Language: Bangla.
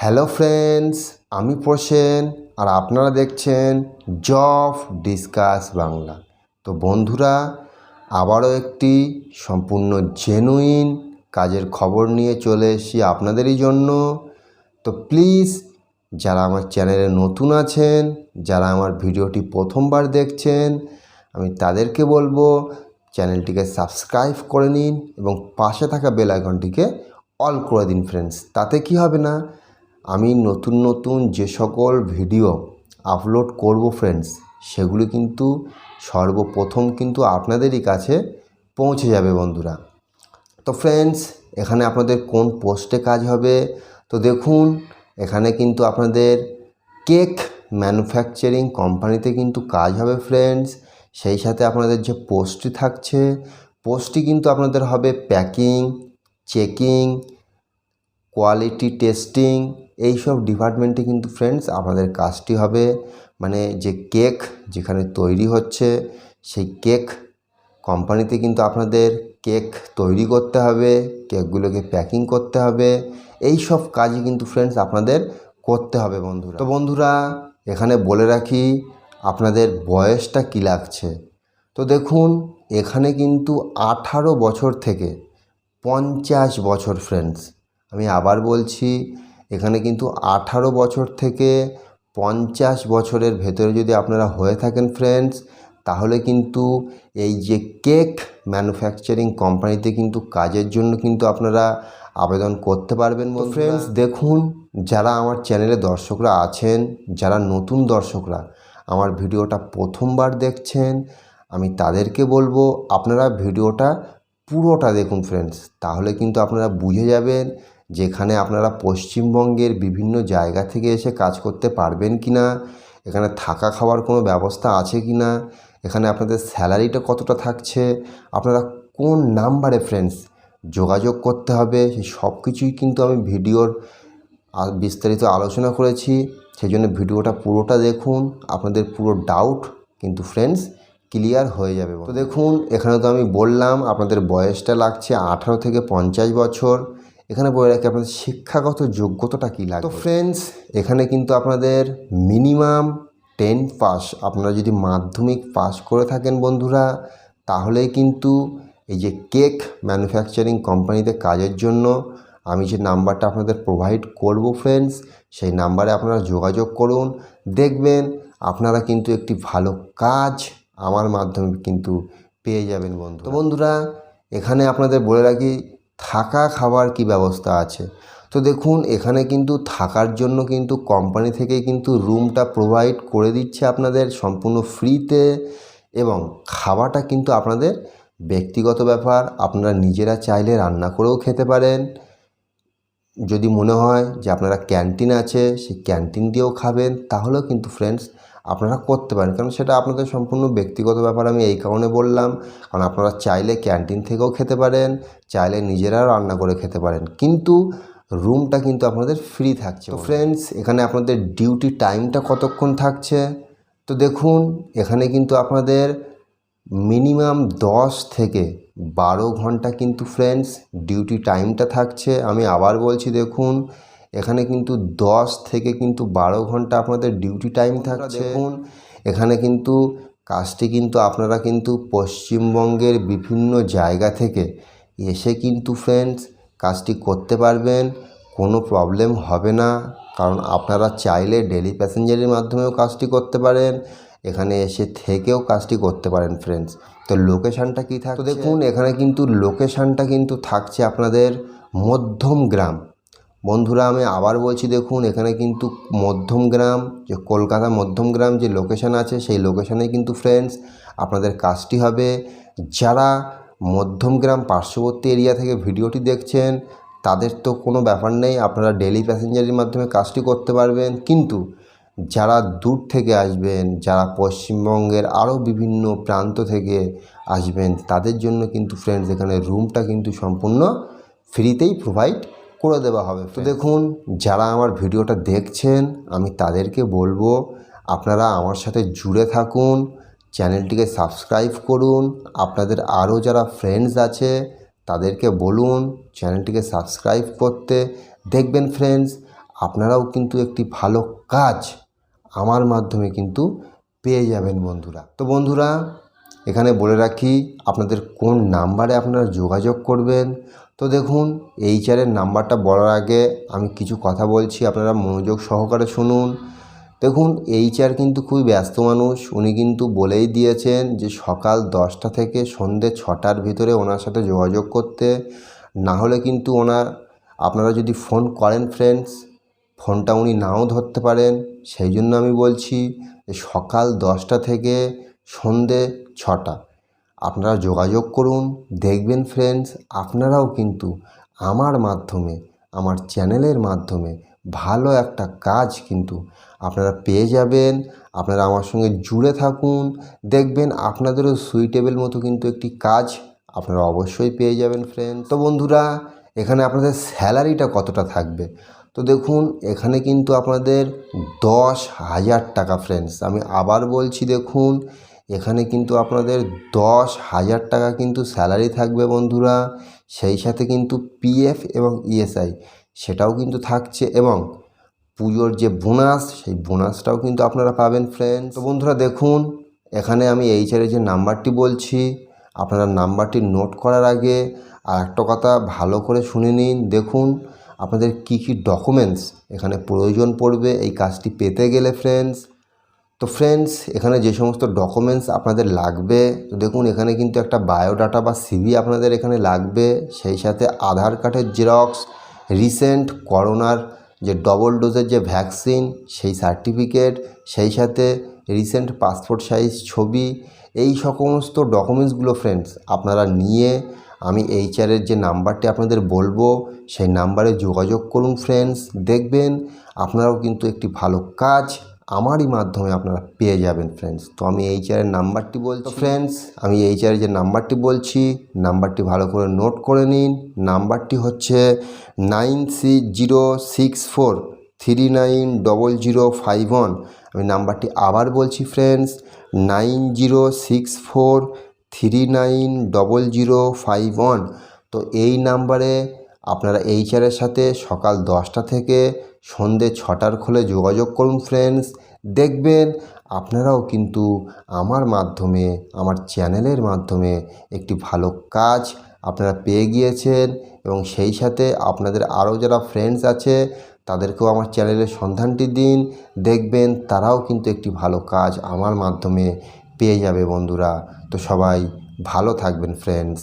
হ্যালো ফ্রেন্ডস, আমি প্রসেন আর আপনারা দেখছেন জব ডিসকাস বাংলা। তো বন্ধুরা, আবারও একটি সম্পূর্ণ জেনুইন কাজের খবর নিয়ে চলে এসেছি আপনাদেরই জন্য। তো প্লিজ যারা আমার চ্যানেলে নতুন আছেন, যারা আমার ভিডিওটি প্রথমবার দেখছেন, আমি তাদেরকে বলবো চ্যানেলটিকে সাবস্ক্রাইব করে নিন এবং পাশে থাকা বেল আইকনটিকে অল করে দিন ফ্রেন্ডস। তাতে কি হবে না, আমি নতুন নতুন যে সকল ভিডিও আপলোড করব ফ্রেন্ডস, সেগুলি কিন্তু সর্বপ্রথম কিন্তু আপনাদেরই কাছে পৌঁছে যাবে বন্ধুরা। তো ফ্রেন্ডস, এখানে আপনাদের কোন পোস্টে কাজ হবে? তো দেখুন, এখানে কিন্তু আপনাদের কেক ম্যানুফ্যাকচারিং কোম্পানিতে কিন্তু কাজ হবে ফ্রেন্ডস। সেই সাথে আপনাদের যে পোস্টটি থাকছে, পোস্টটি কিন্তু আপনাদের হবে প্যাকিং, চেকিং, কোয়ালিটি টেস্টিং, এইসব ডিপার্টমেন্টে কিন্তু ফ্রেন্ডস আপনাদের কাজটি হবে। মানে যে কেক যেখানে তৈরি হচ্ছে, সেই কেক কোম্পানিতে কিন্তু আপনাদের কেক তৈরি করতে হবে, কেকগুলোকে প্যাকিং করতে হবে, এই সব কাজই কিন্তু ফ্রেন্ডস আপনাদের করতে হবে বন্ধুরা। তো বন্ধুরা, এখানে বলে রাখি আপনাদের বয়সটা কী লাগছে। তো দেখুন, এখানে কিন্তু 18 বছর থেকে 50 বছর ফ্রেন্ডস। আমি আবার বলছি, এখানে কিন্তু 18 বছর থেকে 50 বছরের ভেতরে যদি আপনারা হয়ে থাকেন ফ্রেন্ডস, তাহলে কিন্তু এই যে কেক ম্যানুফ্যাকচারিং কোম্পানিতে কিন্তু কাজের জন্য কিন্তু আপনারা আবেদন করতে পারবেন ফ্রেন্ডস। দেখুন, যারা আমার চ্যানেলে দর্শকরা আছেন, যারা নতুন দর্শকরা আমার ভিডিওটা প্রথমবার দেখছেন, আমি তাদেরকে বলবো আপনারা ভিডিওটা পুরোটা দেখুন ফ্রেন্ডস। তাহলে কিন্তু আপনারা বুঝে যাবেন যেখানে আপনারা পশ্চিমবঙ্গের বিভিন্ন জায়গা থেকে এসে কাজ করতে পারবেন কি না, এখানে থাকা খাওয়ার কোনো ব্যবস্থা আছে কি না, এখানে আপনাদের স্যালারিটা কতটা থাকছে, আপনারা কোন নাম্বারে ফ্রেন্ডস যোগাযোগ করতে হবে, সেই সব কিছুই কিন্তু আমি ভিডিওর বিস্তারিত আলোচনা করেছি। সেই জন্য ভিডিওটা পুরোটা দেখুন, আপনাদের পুরো ডাউট কিন্তু ফ্রেন্ডস ক্লিয়ার হয়ে যাবে। তো দেখুন, এখানে তো আমি বললাম আপনাদের বয়সটা লাগছে 18 থেকে 50 বছর। এখানে বলে রাখি আপনাদের শিক্ষাগত যোগ্যতাটা কী লাগবে। তো ফ্রেন্ডস, এখানে কিন্তু আপনাদের মিনিমাম 10 পাস, আপনারা যদি মাধ্যমিক পাস করে থাকেন বন্ধুরা, তাহলেই কিন্তু এই যে কেক ম্যানুফ্যাকচারিং কোম্পানিতে কাজের জন্য আমি যে নাম্বারটা আপনাদের প্রোভাইড করব ফ্রেন্ডস, সেই নাম্বারে আপনারা যোগাযোগ করুন। দেখবেন আপনারা কিন্তু একটি ভালো কাজ আমার মাধ্যমে কিন্তু পেয়ে যাবেন বন্ধু। তো বন্ধুরা, এখানে আপনাদের বলে রাখি থাকা খাবার কি ব্যবস্থা আছে। তো দেখুন, এখানে কিন্তু থাকার জন্য কিন্তু কোম্পানি থেকেই কিন্তু রুমটা প্রোভাইড করে দিচ্ছে আপনাদের সম্পূর্ণ ফ্রিতে, এবং খাওয়াটা কিন্তু আপনাদের ব্যক্তিগত ব্যাপার, আপনারা নিজেরা চাইলে রান্না করেও খেতে পারেন। যদি মনে হয় যে আপনারা ক্যান্টিন আছে, সেই ক্যান্টিন দিয়েও খাবেন, তাহলেও কিন্তু ফ্রেন্ডস আপনারা করতে পারেন, কারণ সেটা আপনাদের সম্পূর্ণ ব্যক্তিগত ব্যাপার। আমি এই কারণে বললাম, কারণ আপনারা চাইলে ক্যান্টিন থেকেও খেতে পারেন, চাইলে নিজেরাও রান্না করে খেতে পারেন, কিন্তু রুমটা কিন্তু আপনাদের ফ্রি থাকছে। তো ফ্রেন্ডস, এখানে আপনাদের ডিউটি টাইমটা কতক্ষণ থাকছে? তো দেখুন, এখানে কিন্তু আপনাদের মিনিমাম 10 থেকে 12 ঘন্টা কিন্তু ফ্রেন্ডস ডিউটি টাইমটা থাকছে। আমি আবার বলছি, দেখুন, এখানে কিন্তু 10 থেকে কিন্তু 12 ঘন্টা আপনাদের ডিউটি টাইম থাকছে। দেখুন, এখানে কিন্তু কাজটি কিন্তু আপনারা কিন্তু পশ্চিমবঙ্গের বিভিন্ন জায়গা থেকে এসে কিন্তু ফ্রেন্ডস কাজটি করতে পারবেন, কোনো প্রবলেম হবে না। কারণ আপনারা চাইলে ডেলি প্যাসেঞ্জারের মাধ্যমেও কাজটি করতে পারেন, এখানে এসে থেকেও কাজটি করতে পারেন ফ্রেন্ডস। তো লোকেশানটা কী থাকছে? তো দেখুন, এখানে কিন্তু লোকেশানটা কিন্তু থাকছে আপনাদের মধ্যমগ্রাম বন্ধুরা। আমি আবার বলছি, দেখুন, এখানে কিন্তু মধ্যমগ্রাম, যে কলকাতা মধ্যমগ্রাম যে লোকেশান আছে, সেই লোকেশানে কিন্তু ফ্রেন্ডস আপনাদের কাজটি হবে। যারা মধ্যমগ্রাম পার্শ্ববর্তী এরিয়া থেকে ভিডিওটি দেখছেন, তাদের তো কোনো ব্যাপার নেই, আপনারা ডেলি প্যাসেঞ্জারের মাধ্যমে কাজটি করতে পারবেন। কিন্তু যারা দূর থেকে আসবেন, যারা পশ্চিমবঙ্গের আরও বিভিন্ন প্রান্ত থেকে আসবেন, তাদের জন্য কিন্তু ফ্রেন্ডস এখানে রুমটা কিন্তু সম্পূর্ণ ফ্রিতেই প্রোভাইড করে দেওয়া হবে। তো দেখুন, যারা আমার ভিডিওটা দেখছেন, আমি তাদেরকে বলবো আপনারা আমার সাথে জুড়ে থাকুন, চ্যানেলটিকে সাবস্ক্রাইব করুন। আপনাদের আরও যারা ফ্রেন্ডস আছে তাদেরকে বলুন চ্যানেলটিকে সাবস্ক্রাইব করতে। দেখবেন ফ্রেন্ডস আপনারাও কিন্তু একটি ভালো কাজ আমার মাধ্যমে কিন্তু পেয়ে যাবেন বন্ধুরা। তো বন্ধুরা, এখানে বলে রাখি আপনাদের কোন নাম্বারে আপনারা যোগাযোগ করবেন। তো দেখুন, এইচআরের নাম্বারটা বলার আগে আমি কিছু কথা বলছি, আপনারা মনোযোগ সহকারে শুনুন। দেখুন, এইচআর কিন্তু খুবই ব্যস্ত মানুষ। উনি কিন্তু বলেই দিয়েছেন যে সকাল 10টা থেকে সন্ধ্যে 6টার ভিতরে ওনার সাথে যোগাযোগ করতে, না হলে কিন্তু আপনারা যদি ফোন করেন ফ্রেন্ডস, ফোনটা উনি নাও ধরতে পারেন। সেই জন্য আমি বলছি যে সকাল 10টা থেকে সন্ধ্যে 6টা আপনারা যোগাযোগ করুন। দেখবেন ফ্রেন্ডস, আপনারাও কিন্তু আমার মাধ্যমে, আমার চ্যানেলের মাধ্যমে ভালো একটা কাজ কিন্তু আপনারা পেয়ে যাবেন। আপনারা আমার সঙ্গে জুড়ে থাকুন, দেখবেন আপনাদেরও সুইটেবল মতো কিন্তু একটি কাজ আপনারা অবশ্যই পেয়ে যাবেন ফ্রেন্ডস। তো বন্ধুরা, এখানে আপনাদের স্যালারিটা কতটা থাকবে? তো দেখুন, এখানে কিন্তু আপনাদের 10,000 টাকা ফ্রেন্ডস। আমি আবার বলছি, দেখুন এখানে কিন্তু আপনাদের 10,000 টাকা কিন্তু স্যালারি থাকবে বন্ধুরা। সেই সাথে কিন্তু পিএফ এবং ইএসআই সেটাও কিন্তু থাকছে, এবং পুজোর যে বোনাস, সেই বোনাসটাও কিন্তু আপনারা পাবেন ফ্রেন্ডস। তো বন্ধুরা দেখুন, এখানে আমি এইচআরের যে নাম্বারটি বলছি, আপনারা নাম্বারটি নোট করার আগে আর একটা কথা ভালো করে শুনে নিন। দেখুন, আপনাদের কি কি ডকুমেন্টস এখানে প্রয়োজন পড়বে এই কাজটি পেতে গেলে ফ্রেন্ডস। তো ফ্রেন্ডস, এখানে যে সমস্ত ডকুমেন্টস আপনাদের লাগবে, তো দেখুন এখানে কিন্তু একটা বায়োডাটা বা সিভি আপনাদের এখানে লাগবে। সেই সাথে আধার কার্ডের জেরক্স, রিসেন্ট করোনার যে ডবল ডোজের যে ভ্যাকসিন সেই সার্টিফিকেট, সেই সাথে রিসেন্ট পাসপোর্ট সাইজ ছবি, এই সমস্ত ডকুমেন্টসগুলো ফ্রেন্ডস আপনারা নিয়ে আমি এইচআরের যে নাম্বারটি আপনাদের বলবো সেই নাম্বারে যোগাযোগ করুন ফ্রেন্ডস। দেখবেন আপনারাও কিন্তু একটি ভালো কাজ আমারই মাধ্যমে আপনারা পেয়ে যাবেন ফ্রেন্ডস। তো আমি এইচআরের নাম্বারটি বলছি ফ্রেন্ডস, আমি এইচআরের যে নাম্বারটি বলছি, নাম্বারটি ভালো করে নোট করে নিন। নাম্বারটি হচ্ছে 9064390051। আমি নাম্বারটি আবার বলছি ফ্রেন্ডস, 9064390051। তো এই নাম্বারে আপনারা এইচআরের সাথে সকাল 10টা থেকে সন্ধ্যে 6টার খোলে যোগাযোগ করুন ফ্রেন্ডস। দেখবেন আপনারাও কিন্তু আমার মাধ্যমে, আমার চ্যানেলের মাধ্যমে একটি ভালো কাজ আপনারা পেয়ে গিয়েছেন, এবং সেই সাথে আপনাদের আরও যারা ফ্রেন্ডস আছে তাদেরকেও আমার চ্যানেলের সন্ধানটি দিন। দেখবেন তারাও কিন্তু একটি ভালো কাজ আমার মাধ্যমে পেয়ে যাবে বন্ধুরা। তো সবাই ভালো থাকবেন ফ্রেন্ডস।